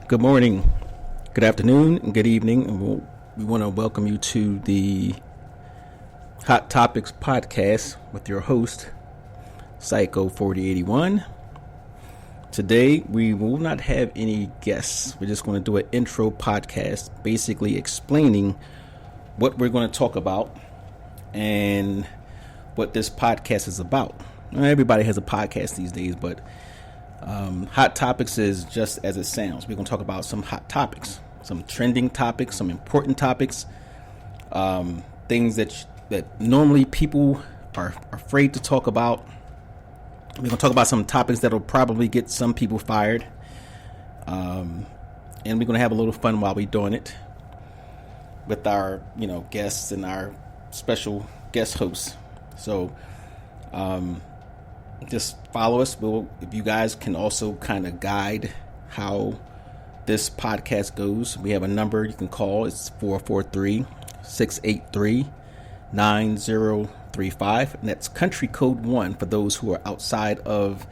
Good morning, good afternoon, and good evening. And we want to welcome you to the Hot Topics podcast with your host, Psycho 4081. Today, we will not have any guests. We're just going to do an intro podcast, basically explaining what we're going to talk about and what this podcast is about. Everybody has a podcast these days, but Hot Topics is just as it sounds. We're going to talk about some hot topics, some trending topics, some important topics, things that normally people are afraid to talk about. We're going to talk about some topics that will probably get some people fired. And we're going to have a little fun while we're doing it with our, guests and our special guest hosts. So, just follow us. If you guys can also kind of guide how this podcast goes, we have a number you can call. It's 443-683-9035. And that's country code 1 for those who are outside of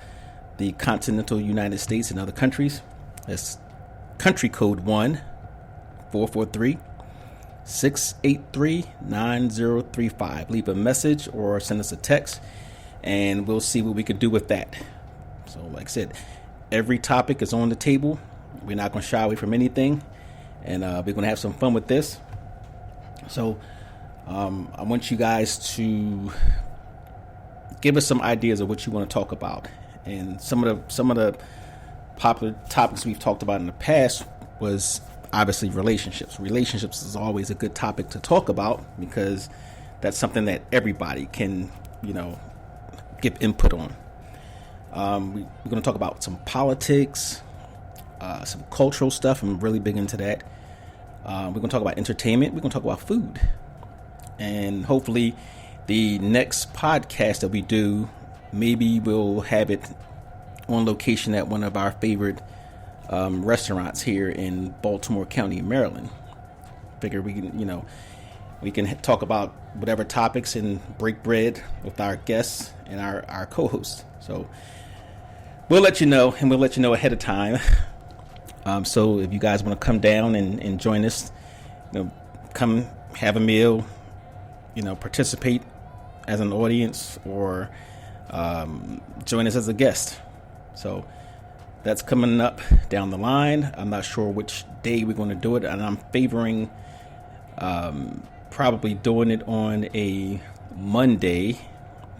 the continental United States and other countries. That's country code 1, 443-683-9035. Leave a message or send us a text, and we'll see what we could do with that. So, like I said, every topic is on the table. We're not going to shy away from anything, and we're going to have some fun with this. So, I want you guys to give us some ideas of what you want to talk about. And some of the popular topics we've talked about in the past was obviously relationships. Relationships is always a good topic to talk about because that's something that everybody can, give input on. We're going to talk about some politics, some cultural stuff. I'm really big into that. We're going to talk about entertainment. We're going to talk about food. And hopefully the next podcast that we do, maybe we'll have it on location at one of our favorite restaurants here in Baltimore County, Maryland. Figure we can, we can talk about whatever topics and break bread with our guests and our co-hosts. So we'll let you know, and we'll let you know ahead of time. So if you guys want to come down and join us, come have a meal, participate as an audience, or join us as a guest. So that's coming up down the line. I'm not sure which day we're going to do it, and I'm favoring probably doing it on a Monday.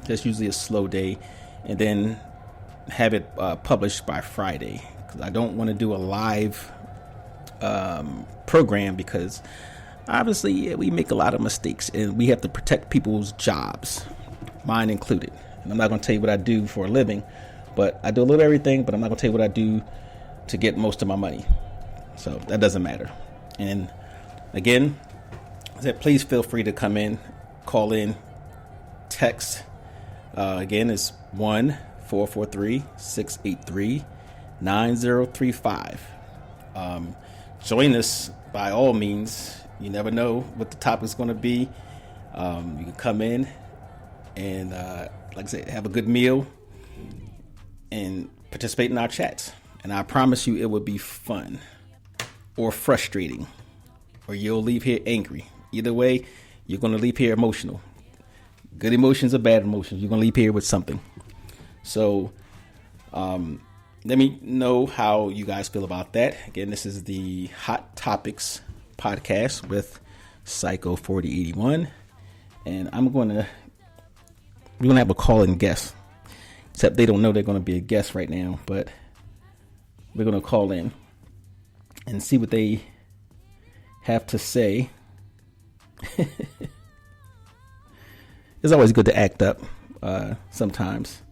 That's usually a slow day, and then have it published by Friday, because I don't want to do a live program, because obviously we make a lot of mistakes and we have to protect people's jobs, mine included. And I'm not going to tell you what I do for a living, but I do a little everything, but I'm not going to tell you what I do to get most of my money. So that doesn't matter. And again, I said, please feel free to come in, call in, text. Again, it's 1-443-683-9035. Join us by all means. You never know what the topic is going to be. You can come in and, like I said, have a good meal and participate in our chats. And I promise you it will be fun or frustrating, or you'll leave here angry. Either way, you're going to leave here emotional. Good emotions or bad emotions, you're going to leave here with something. So let me know how you guys feel about that. Again, this is the Hot Topics podcast with Psycho 4081. And we're going to have a call-in guest. Except they don't know they're going to be a guest right now. But we're going to call in and see what they have to say. It's always good to act up sometimes.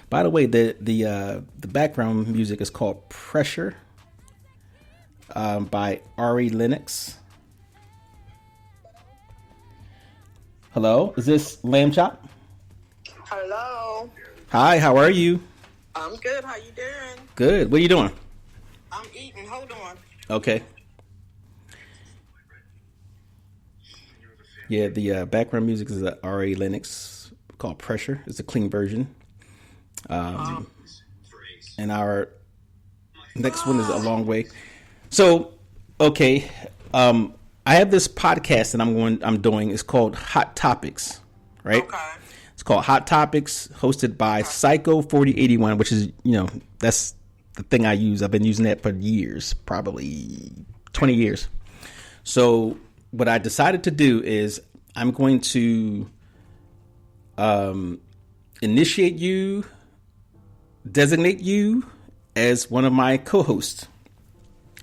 By the way, the background music is called Pressure by Ari Lennox. Hello, is this Lamb Chop? Hello. Hi, how are you? I'm good. How you doing? Good. What are you doing? I'm eating. Hold on. Okay. Yeah, the background music is Ari Lennox called Pressure. It's a clean version. And our next one is A Long Way. So, okay, I have this podcast that I'm doing. It's called Hot Topics, right? Okay. It's called Hot Topics, hosted by Psycho 4081, which is that's the thing I use. I've been using that for years, probably 20 years. So what I decided to do is I'm going to initiate you, designate you as one of my co-hosts.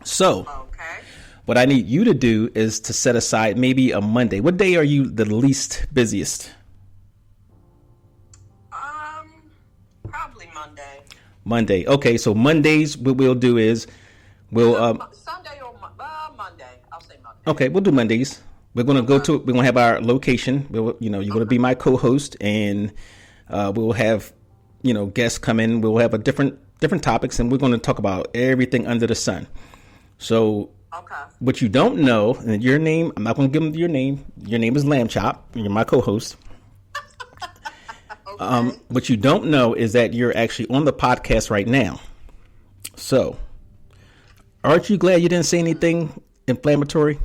So Okay. what I need you to do is to set aside maybe a Monday. What day are you the least busiest? Probably Monday. Monday. Okay, so Mondays, what we'll do is we'll Sunday or Monday. I'll say Monday. okay, we'll do Mondays. We're gonna go to. We're gonna have our location. You're gonna be my co-host, and we'll have guests come in. We'll have a different topics, and we're gonna talk about everything under the sun. So, Okay. what you don't know, and your name, I'm not gonna give them your name. Your name is Lamb Chop. You're my co-host. Okay. What you don't know is that you're actually on the podcast right now. So, aren't you glad you didn't say anything inflammatory?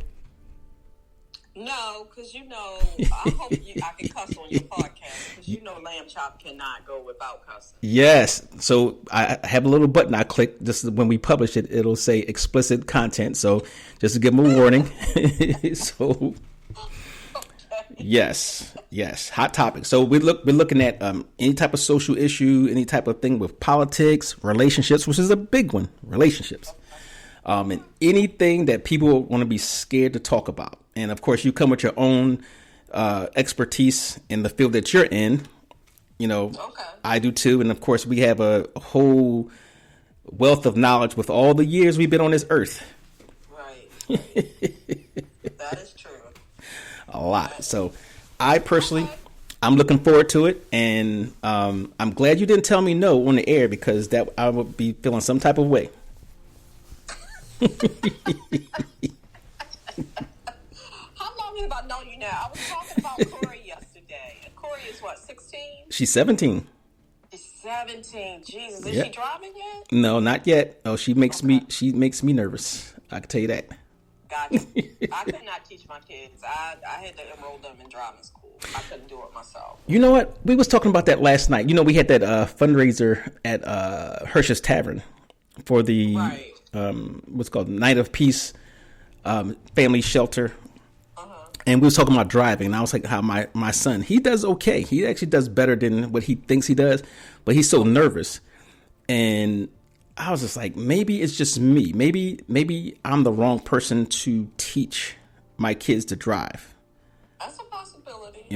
No, because I hope I can cuss on your podcast, because Lamb Chop cannot go without cussing. Yes. So I have a little button I click. Just when we publish it, it'll say explicit content. So just to give them a warning. So yes. Hot topic. So we're looking at any type of social issue, any type of thing with politics, relationships, which is a big one, relationships. And anything that people want to be scared to talk about. And of course, you come with your own expertise in the field that you're in. Okay. I do too. And of course, we have a whole wealth of knowledge with all the years we've been on this earth. Right. That is true. A lot. So I personally, I'm looking forward to it. And I'm glad you didn't tell me no on the air, because that I would be feeling some type of way. How long have I known you now? I was talking about Corey yesterday. And Corey is what, 16? She's 17. She's 17. Jesus, is Yep. she driving yet? No, not yet. Oh, she makes me nervous. I can tell you that. Gotcha. I could not teach my kids. I had to enroll them in driving school. I couldn't do it myself. You know what? We was talking about that last night. We had that fundraiser at Hirsch's Tavern for the Right. What's called Night of Peace family shelter. And we was talking about driving, and I was like, how my son, he does okay. He actually does better than what he thinks he does, but he's so nervous. And I was just like, maybe it's just me. Maybe I'm the wrong person to teach my kids to drive. That's a possibility.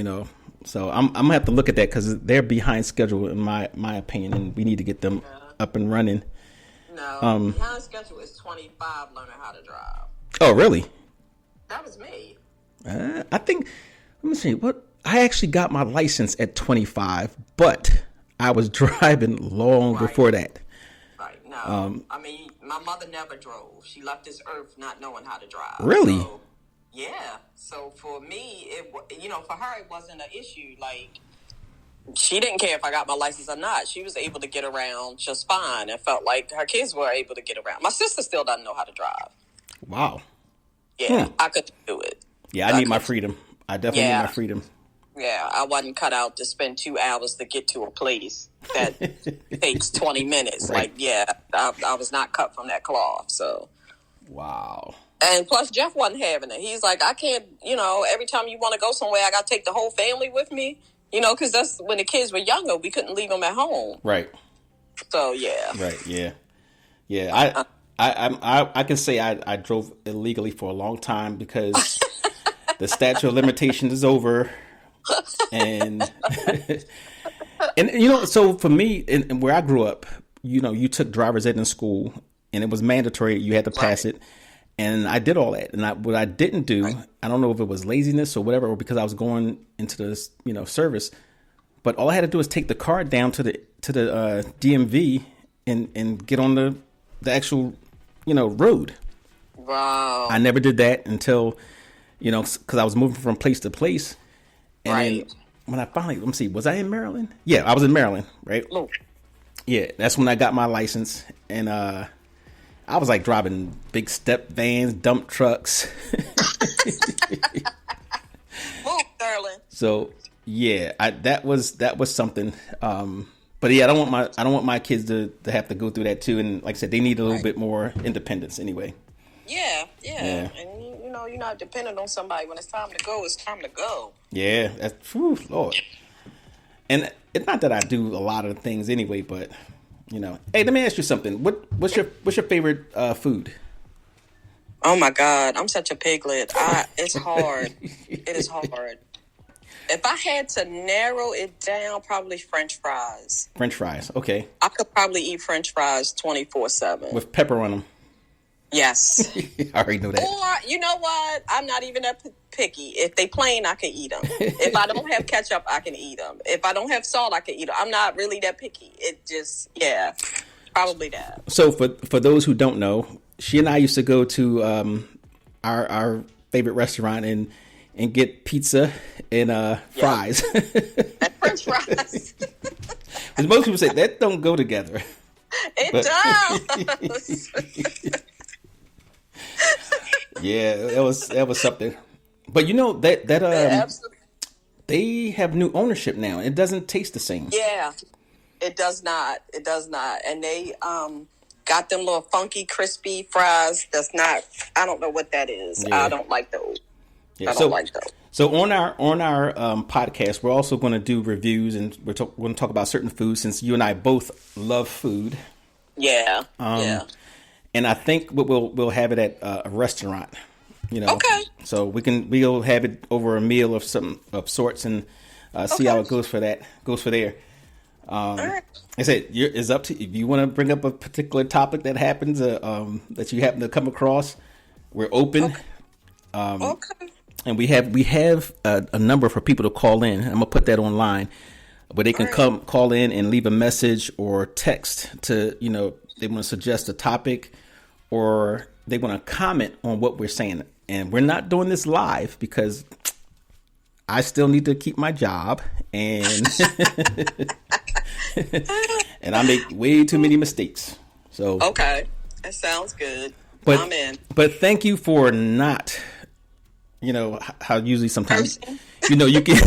So I'm gonna have to look at that, because they're behind schedule in my opinion, and we need to get them up and running. No, behind schedule is 25 learning how to drive. Oh, really? That was me. I think, let me see, I actually got my license at 25, but I was driving long before that. Right. No. I mean, my mother never drove. She left this earth not knowing how to drive. Really? So, yeah. So for me, for her, it wasn't an issue. Like, she didn't care if I got my license or not. She was able to get around just fine, and felt like her kids were able to get around. My sister still doesn't know how to drive. Wow. Yeah, I couldn't do it. Yeah, I need my freedom. I definitely need my freedom. Yeah, I wasn't cut out to spend 2 hours to get to a place that takes 20 minutes. Right. I was not cut from that cloth, so. Wow. And plus, Jeff wasn't having it. He's like, I can't, every time you want to go somewhere, I got to take the whole family with me, because that's when the kids were younger. We couldn't leave them at home. Right. So, yeah. Right, yeah. Yeah, I can say I drove illegally for a long time, because the statute of limitations is over. And so for me, and where I grew up, you took driver's ed in school, and it was mandatory. You had to pass it. And I did all that. And what I didn't do, I don't know if it was laziness or whatever, or because I was going into this, service, but all I had to do was take the car down to the DMV and get on the actual, road. Wow. I never did that until, because I was moving from place to place. And then when I finally, let me see, was I in Maryland? Yeah, I was in Maryland, right? Oh. Yeah, that's when I got my license. And I was like driving big step vans, dump trucks. Move, Sterling. So yeah, that was something. But yeah, I don't want my kids to have to go through that too. And like I said, they need a little bit more independence anyway. Yeah. And you're not dependent on somebody. When it's time to go, it's time to go. Yeah, that's Lord. And it's not that I do a lot of things anyway, but hey, let me ask you something. What's your favorite food? Oh my God, I'm such a piglet. It's hard. It is hard. If I had to narrow it down, probably French fries. French fries, okay. I could probably eat French fries 24/7 with pepper on them. Yes. I already know that. Or, you know what? I'm not even that picky. If they plain, I can eat them. If I don't have ketchup, I can eat them. If I don't have salt, I can eat them. I'm not really that picky. It just, probably that. So for those who don't know, she and I used to go to our favorite restaurant and get pizza and fries. And French fries. Because most people say that don't go together. It does. Yeah, that was something. But they have new ownership now. It doesn't taste the same. Yeah, it does not. It does not. And they got them little funky, crispy fries. That's not. I don't know what that is. Yeah. I don't like those. Yeah, I don't like those. So on our podcast, we're also going to do reviews, and we're going to talk about certain foods since you and I both love food. Yeah. And I think we'll have it at a restaurant, Okay. So we'll have it over a meal of sorts and see how it goes for there. All right. I said it's up to if you want to bring up a particular topic that happens that you happen to come across. We're open. Okay. And we have a number for people to call in. I'm gonna put that online, but they can call in and leave a message or text to they want to suggest a topic or they want to comment on what we're saying. And we're not doing this live because I still need to keep my job and and I make way too many mistakes. So okay, that sounds good. But I'm in. But thank you for not. How usually sometimes you can.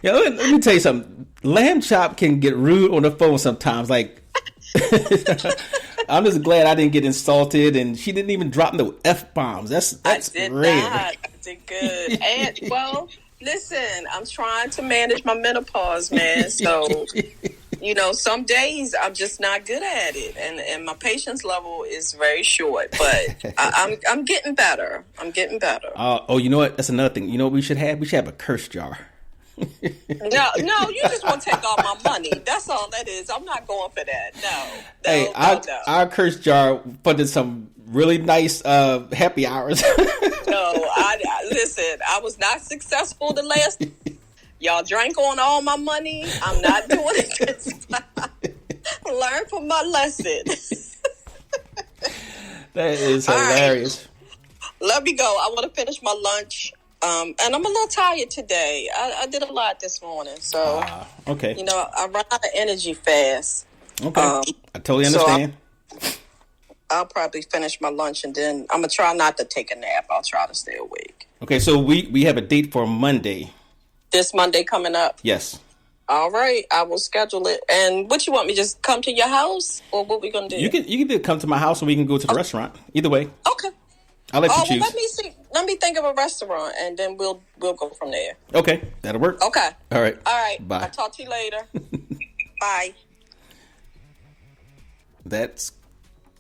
Let me tell you something. Lamb Chop can get rude on the phone sometimes. Like, I'm just glad I didn't get insulted, and she didn't even drop no F-bombs. That's I did rare. Not. I did good. And listen, I'm trying to manage my menopause, man. So. Some days I'm just not good at it, and my patience level is very short. But I'm getting better. I'm getting better. You know what? That's another thing. You know what we should have? We should have a curse jar. No, you just want to take all my money. That's all that is. I'm not going for that. No. Our curse jar funded some really nice happy hours. No, listen. I was not successful the last. Y'all drank on all my money. I'm not doing it this time. Learn from my lesson. That is hilarious. Right. Let me go. I want to finish my lunch. And I'm a little tired today. I did a lot this morning. So, okay. I run out of energy fast. Okay. I totally understand. So I'll probably finish my lunch and then I'm going to try not to take a nap. I'll try to stay awake. Okay. So we have a date for Monday. This Monday coming up? Yes. All right, I will schedule it. And what you want me just come to your house, or what we gonna do? You can either come to my house or we can go to the restaurant. Either way. Okay. I'll let you choose. Well, let me see. Let me think of a restaurant, and then we'll go from there. Okay, that'll work. Okay. All right. Bye. I'll talk to you later. Bye. That's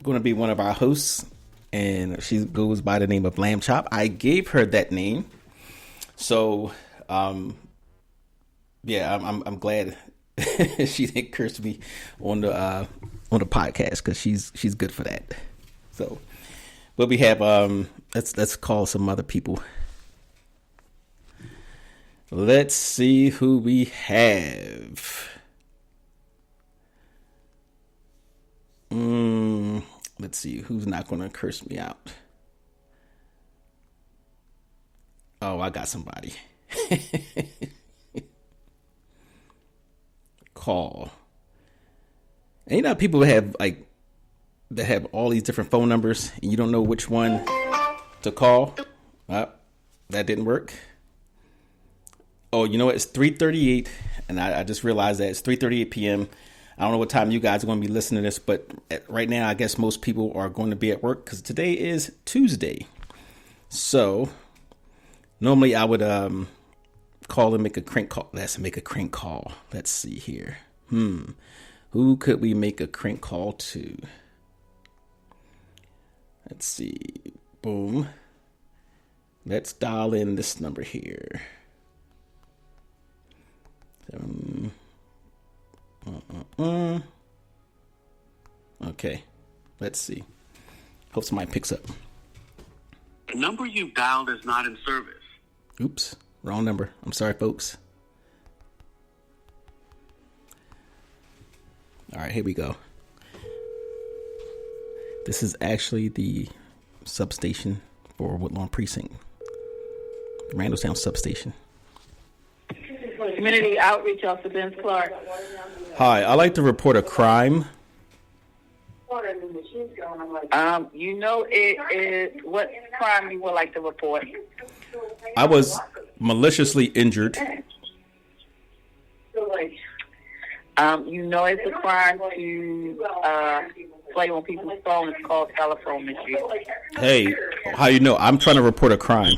going to be one of our hosts, and she goes by the name of Lamb Chop. I gave her that name, so. I'm glad she didn't curse me on the podcast because she's good for that. So, but we have let's call some other people. Let's see who we have. Let's see who's not going to curse me out. Oh, I got somebody. Call. And you know, people have like that have all these different phone numbers, and you don't know which one to call. That didn't work. Oh, you know what? It's 3:38, and I just realized that it's 3:38 p.m. I don't know what time you guys are going to be listening to this, but right now, I guess most people are going to be at work because today is Tuesday. So normally I would call and make a crank call. Let's make a crank call. Let's see here. Who could we make a crank call to? Let's see. Boom. Let's dial in this number here. Okay. Let's see. Hope somebody picks up. The number you dialed is not in service. Oops. Wrong number. I'm sorry, folks. All right, here we go. This is actually the substation for Woodlawn Precinct. Randallstown substation. Community Outreach Officer Ben Clark. Hi, I'd like to report a crime. You know it is what crime you would like to report? I was maliciously injured. You know it's a crime to play on people's phone. It's called telephone misuse. Hey, how you know? I'm trying to report a crime.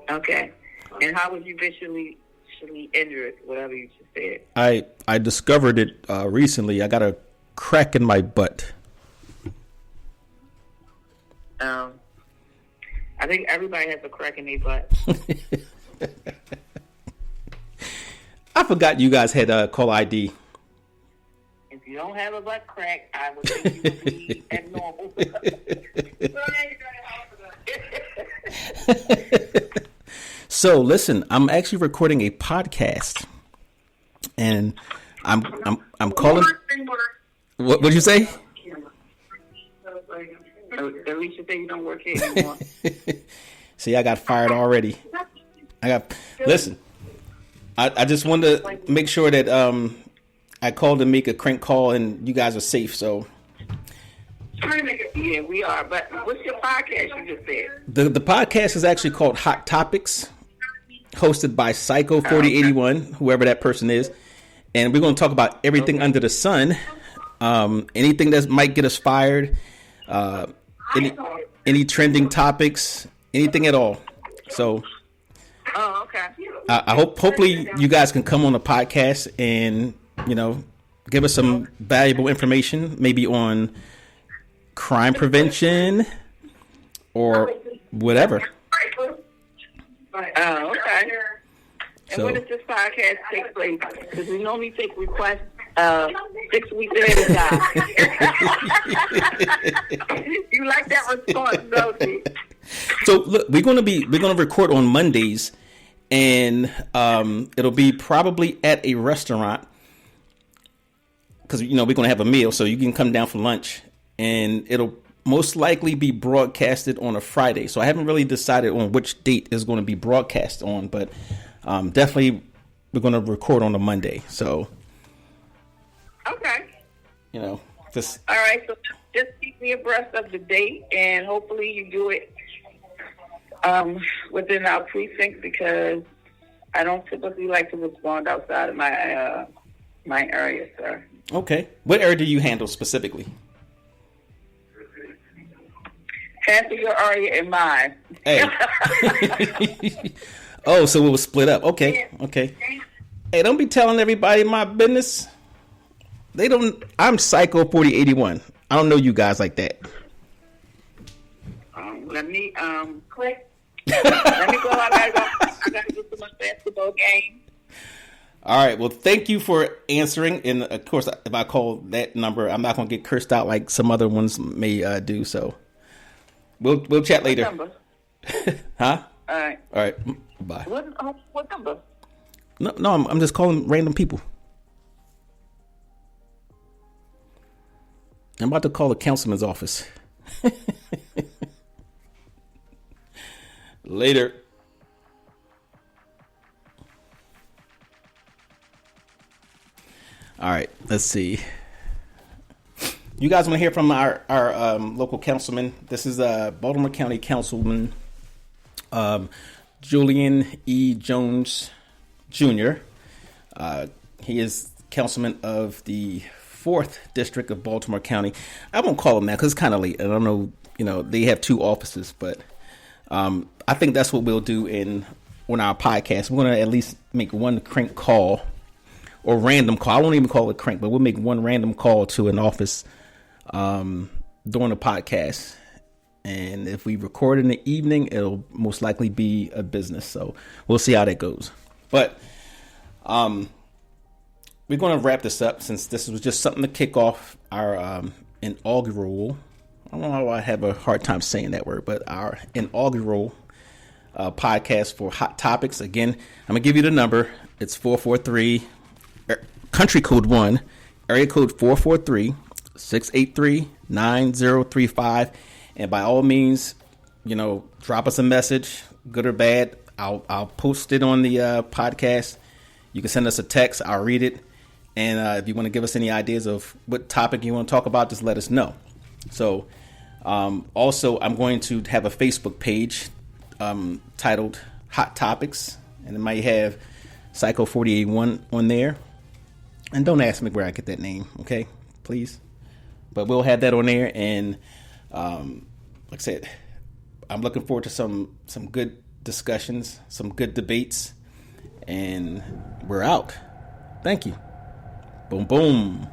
Okay. And how was you visually injured? Whatever you just said. I discovered it recently. I got a crack in my butt. I think everybody has a crack in their butt. I forgot you guys had call ID. If you don't have a butt crack, I would think you would be abnormal. So listen, I'm actually recording a podcast, and I'm calling. What did you say? At least you say you don't work here anymore. See, I got fired already. Listen. I just wanted to make sure that I called to make a crank call and you guys are safe. So yeah, we are. But what's your podcast you just said? The podcast is actually called Hot Topics, hosted by Psycho 4081, whoever that person is, and we're going to talk about everything under the sun, anything that might get us fired, any trending topics, anything at all. So. Oh, okay. Hopefully you guys can come on the podcast and, give us some valuable information, maybe on crime prevention or whatever. Oh, okay. And So, when does this podcast take place? Because we normally take requests 6 weeks ahead of time. You like that responsibility? so look, we're gonna record on Mondays, and it'll be probably at a restaurant because we're gonna have a meal, so you can come down for lunch, and it'll most likely be broadcasted on a Friday. So I haven't really decided on which date is going to be broadcast on, but definitely we're going to record on a Monday. So, Okay. just All right. So just keep me abreast of the date, and hopefully you do it within our precinct, because I don't typically like to respond outside of my my area, sir. okay. What area do you handle specifically? Handle your area and mine. Hey. Oh, so it was split up. Okay. Hey, don't be telling everybody my business. They don't. I'm Psycho 4081. I don't know you guys like that. Let me click. Let me go. I gotta get to my basketball game. All right. Well, thank you for answering. And of course, if I call that number, I'm not going to get cursed out like some other ones may do. So we'll chat later. What number? Huh? All right. All right. Bye. What number? No. I'm just calling random people. I'm about to call the councilman's office. Later. All right, let's see. You guys want to hear from our local councilman? This is Baltimore County Councilman Julian E. Jones Jr. He is councilman of the 4th District of Baltimore County. I won't call him that because it's kind of late. I don't know, they have 2 offices, but I think that's what we'll do on our podcast. We're going to at least make one crank call or random call. I won't even call it crank, but we'll make one random call to an office during the podcast. And if we record in the evening, it'll most likely be a business. So we'll see how that goes. But we're going to wrap this up since this was just something to kick off our inaugural. I don't know why I have a hard time saying that word, but our inaugural podcast for Hot Topics. Again, I'm going to give you the number. It's 443, country code 1, area code 443-683-9035. And by all means, drop us a message, good or bad. I'll post it on the podcast. You can send us a text. I'll read it. And if you want to give us any ideas of what topic you want to talk about, just let us know. So also, I'm going to have a Facebook page titled Hot Topics. And it might have Psycho 481 on there. And don't ask me where I get that name, okay? Please. But we'll have that on there. And like I said, I'm looking forward to some good discussions, some good debates. And we're out. Thank you. Boom, boom.